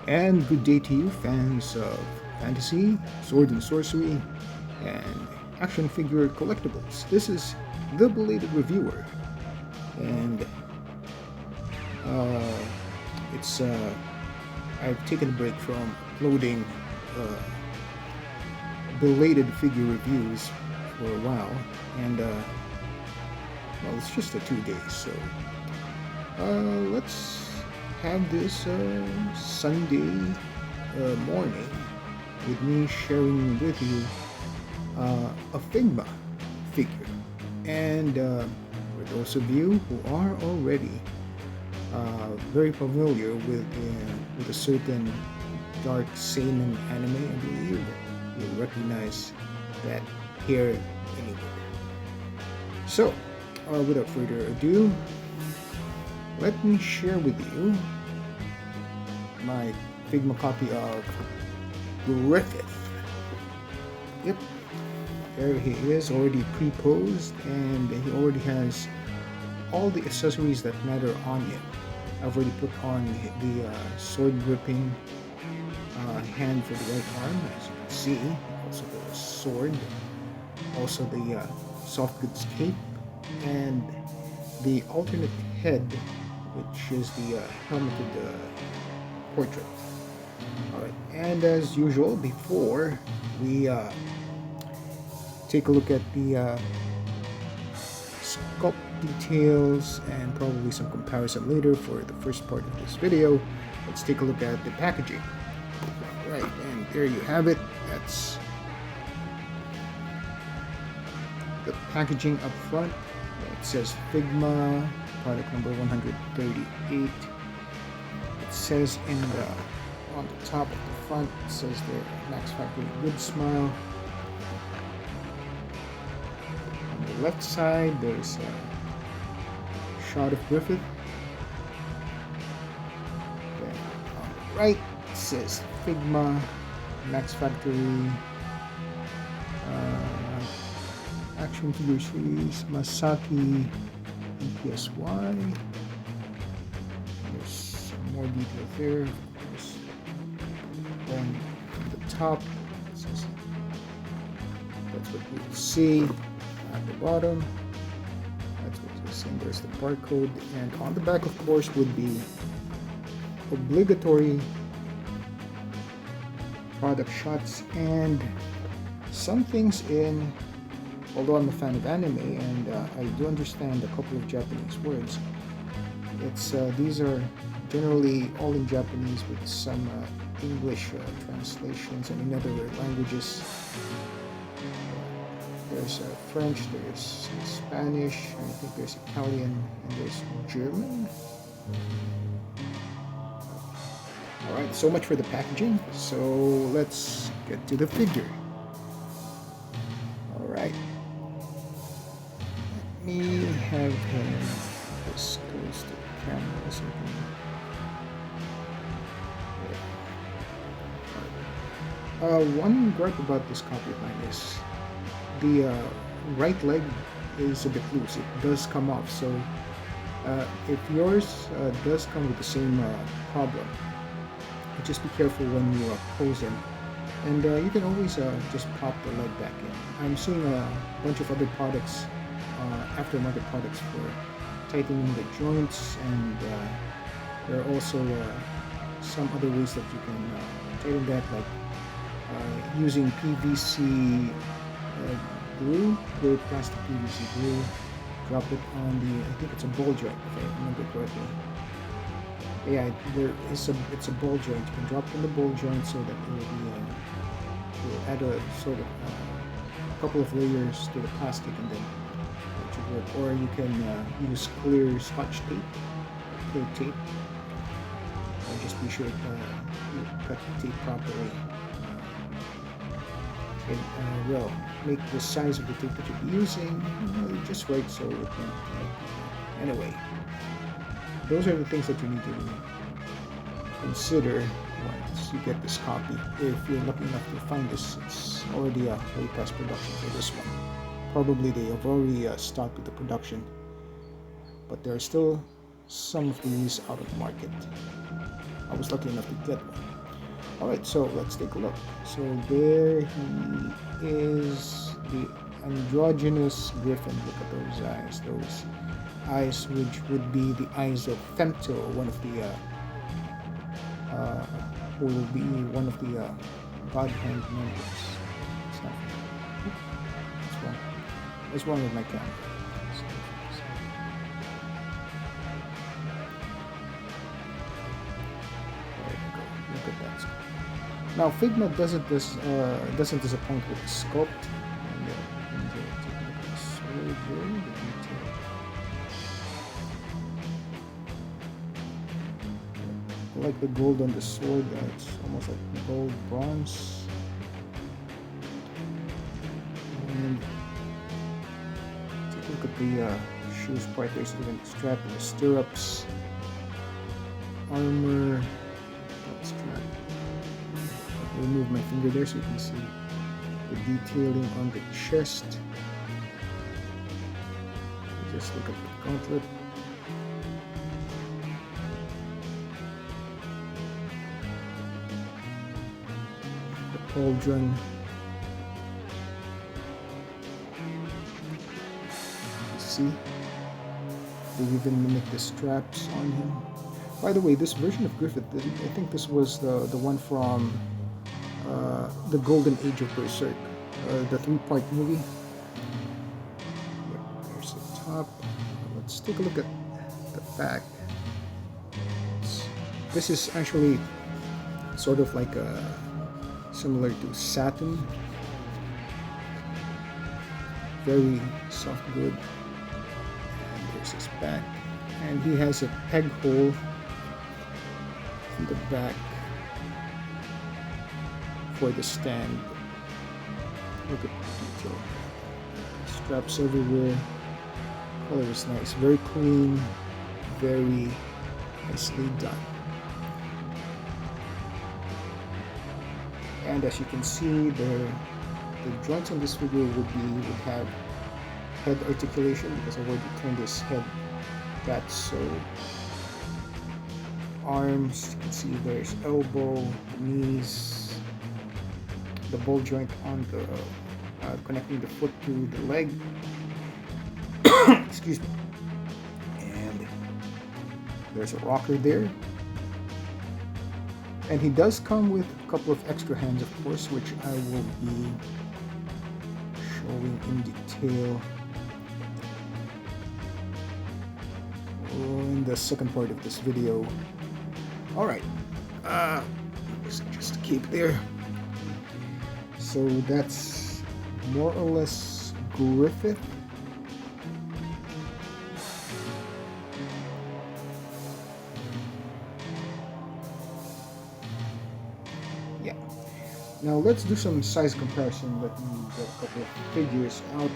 And good day to you, fans of fantasy, sword and sorcery, and action figure collectibles. This is the Belated Reviewer, and uh, it's I've taken a break from uploading uh, belated figure reviews for a while, and well, it's just 2 days, so let's have this Sunday morning with me sharing with you a Figma figure. And for those of you who are already very familiar with a certain dark seinen anime, I believe you'll recognize that here anywhere. So, without further ado, let me share with you my Figma copy of Griffith. Yep, there he is, already pre-posed, and he already has all the accessories that matter on him. I've already put on the sword gripping hand for the right arm, as you can see. Also the sword, also the soft goods cape, and the alternate head, which is the helmeted portrait. Alright, and as usual, before we take a look at the sculpt details and probably some comparison later for the first part of this video, let's take a look at the packaging. Right, and there you have it. That's the packaging up front. It says Figma, product number 138. It says on the top of the front, it says the Max Factory Good Smile. On the left side, there's a shot of Griffith. Then on the right, it says Figma, Max Factory, Action Figure Series, Masaki, EPSY. There's some more detail there, of course. On the top, it says, that's what you will see. At the bottom, that's what you're seeing. There's the barcode, and on the back, of course, would be obligatory product shots and some things in. Although I'm a fan of anime and I do understand a couple of Japanese words, these are generally all in Japanese with some English translations, and in other languages. There's French, there's Spanish, I think there's Italian, and there's German. Alright, so much for the packaging. So let's get to the figure. Alright. Let me have him this close to the camera so we can... One gripe about this copy of mine is the right leg is a bit loose. It does come off, so if yours does come with the same problem, just be careful when you pose him, and you can always just pop the leg back in. I'm seeing a bunch of other products, aftermarket products for tightening the joints, and there are also some other ways that you can tighten that, like using PVC glue, clear plastic PVC glue. Drop it on the, I think it's a ball joint, if I remember correctly. Yeah, it's a ball joint. You can drop it in the ball joint so that it will will add a sort of a couple of layers to the plastic, and then it should work. Or you can use clear Scotch tape, clear tape. Just be sure you cut the tape properly. And well, make the size of the tape that you'll be using just right so it can. Anyway, those are the things that you need to consider once you get this copy. If you're lucky enough to find this, it's already a full press production for this one. Probably they have already started with the production, but there are still some of these out of the market. I was lucky enough to get one. Alright, so let's take a look. So there he is, the androgynous Griffin. Look at those eyes. Those eyes which would be the eyes of Femto, one of the who will be one of the God Hand members. It's not, what's wrong? What's wrong with my camera? Look at that. Now Figma doesn't disappoint with the sculpt. And take a look at the sword there, the detail. I like the gold on the sword. It's almost like gold bronze. And take a look at the shoes part. There's even the strap and the stirrups. Armor. Strap. I'll remove my finger there so you can see the detailing on the chest. Just look at the gauntlet. The pauldron. You see? They even mimic the straps on him. By the way, this version of Griffith, I think this was the one from the Golden Age of Berserk, the 3-part movie. There's the top. Let's take a look at the back. This is actually sort of like similar to satin. Very soft good. And there's his back. And he has a peg hole in the back for the stand. Look at the detail. Straps everywhere. Color is nice. Very clean. Very nicely done. And as you can see, the joints on this figure would have head articulation because I've already turned his head. That's so. Arms, you can see there's elbow, knees, the ball joint on the connecting the foot to the leg. Excuse me. And there's a rocker there. And he does come with a couple of extra hands, of course, which I will be showing in detail in the second part of this video. Alright, just keep there. So that's more or less Griffith. Yeah. Now let's do some size comparison. Let me get a couple of figures out.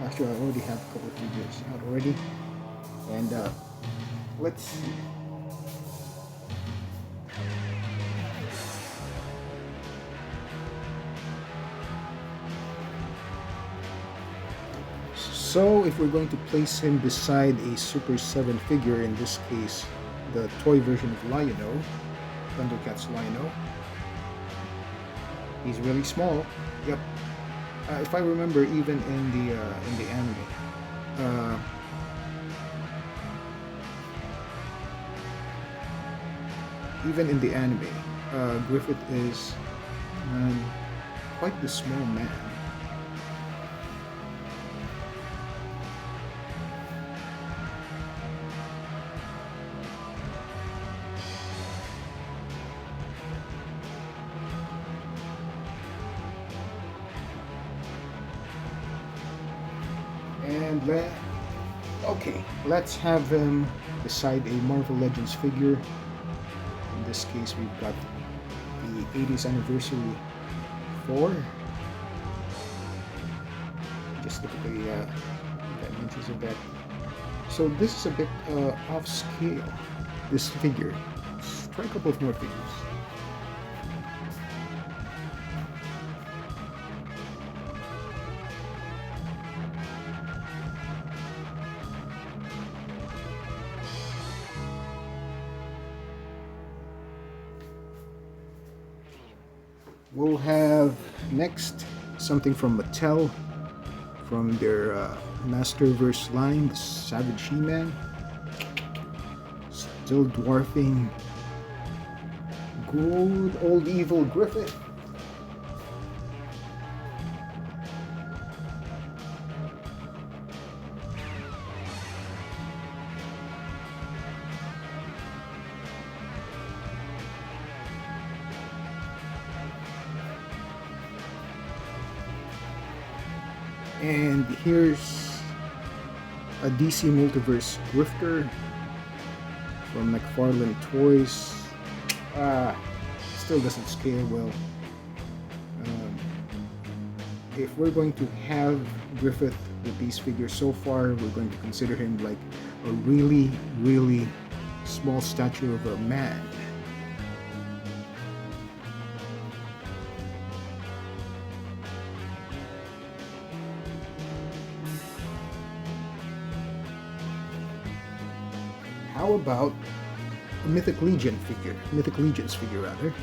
Actually, I already have a couple of figures out already. And let's see. So if we're going to place him beside a Super 7 figure, in this case the toy version of Lion-O, Thundercats Lion-O, he's really small. Yep. If I remember, even in the anime, Griffith is quite the small man. And okay, let's have him beside a Marvel Legends figure. In this case, we've got the 80th anniversary 4. Just look at the dimensions of that. So this is a bit off scale, this figure. Let's try a couple of more figures. we'll have next something from Mattel, from their Masterverse line, the Savage He-Man. Still dwarfing good old evil Griffith. And here's a DC Multiverse Grifter from McFarlane Toys. Still doesn't scale well. If we're going to have Griffith with these figures so far, we're going to consider him like a really, really small stature of a man. How about a Mythic Legion's figure rather.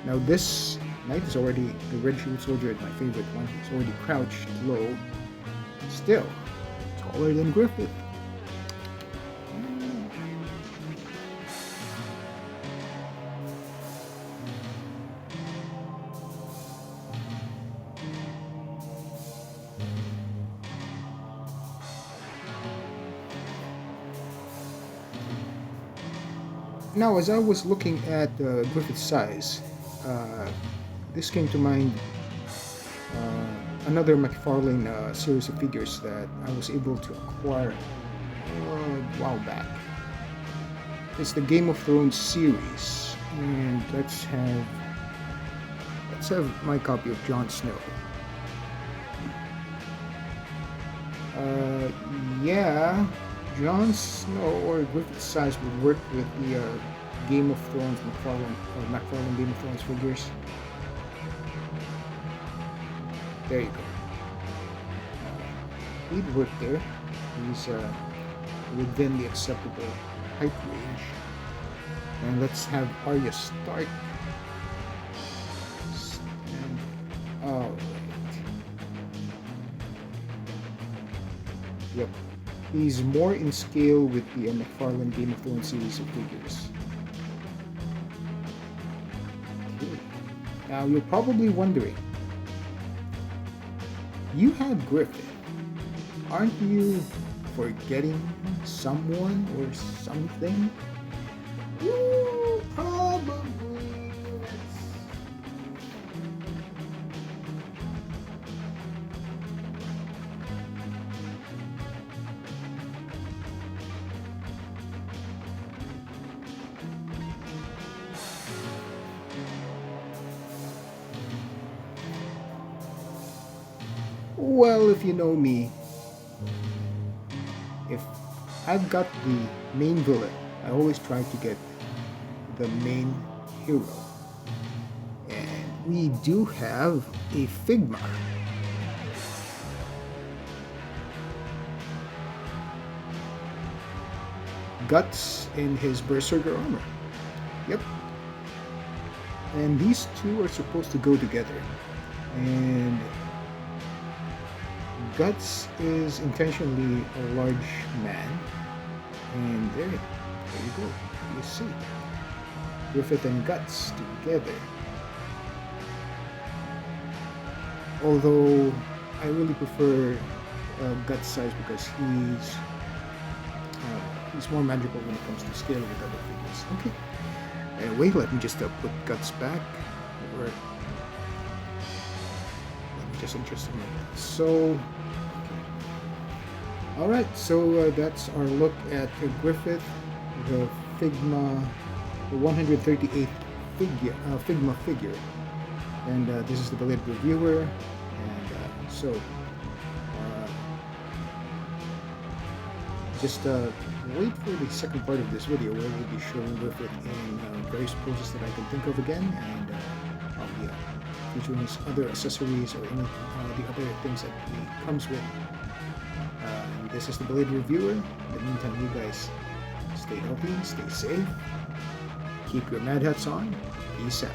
Now this knight is already, the Red Shield Soldier is my favorite one. He's already crouched low. Still, taller than Griffith. Now, as I was looking at Griffith's size, this came to mind another McFarlane series of figures that I was able to acquire a while back. It's the Game of Thrones series, and let's have my copy of Jon Snow. Yeah. Jon Snow or Griffith's size would work with the Game of Thrones McFarlane Game of Thrones figures. There you go. He'd work there. He's within the acceptable height range. And let's have Arya Stark. Alright. Yep. He's more in scale with the McFarlane Game of Thrones series of figures. Okay. Now you're probably wondering, you have Griffith. Aren't you forgetting someone or something? Probably. Well, if you know me, if I've got the main villain, I always try to get the main hero. And we do have a FIGMA. Guts in his Berserker armor. Yep. And these two are supposed to go together. And Guts is intentionally a large man, and there you go. You see, Griffith and Guts together. Although I really prefer Guts size because he's more magical when it comes to scaling with other figures. Okay. Anyway, let me just put Guts back. Or let me just adjust him. So. Alright, so that's our look at Griffith, the FIGMA, the 138th FIGMA figure. And this is the Belated reviewer. And just wait for the second part of this video where we'll be showing Griffith in various poses that I can think of again. And I'll be featuring his other accessories or any the other things that he comes with. This is the Belated reviewer. In the meantime, you guys stay healthy, stay safe, keep your mad hats on. Peace out.